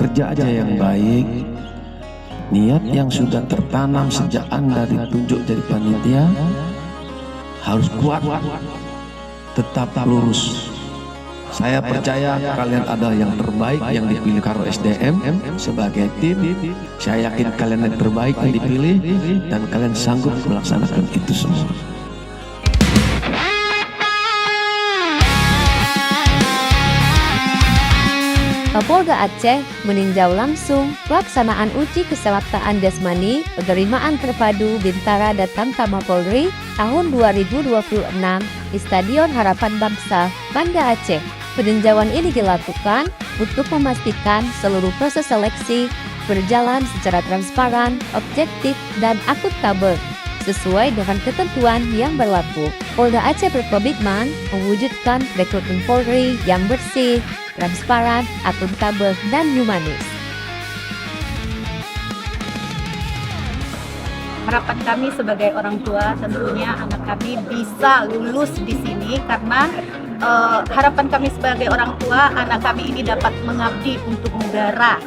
kerja aja yang baik, niat yang sudah tertanam sejak Anda ditunjuk jadi panitia harus kuat, tetap lurus. Saya percaya kalian adalah yang terbaik yang dipilih Karo SDM sebagai tim. Saya yakin kalian yang terbaik yang dipilih dan kalian sanggup melaksanakan itu semua. Kapolda Aceh meninjau langsung pelaksanaan uji keselamatan jasmani penerimaan terpadu Bintara dan Tama Polri tahun 2026 di Stadion Harapan Bangsa, Banda Aceh. Peninjauan ini dilakukan untuk memastikan seluruh proses seleksi berjalan secara transparan, objektif, dan akuntabel sesuai dengan ketentuan yang berlaku. Polda Aceh berkomitmen mewujudkan rekrutmen Polri yang bersih, transparan, akuntabel, dan humanis. Harapan kami sebagai orang tua tentunya anak kami bisa lulus di sini karena harapan kami sebagai orang tua anak kami ini dapat mengabdi untuk negara.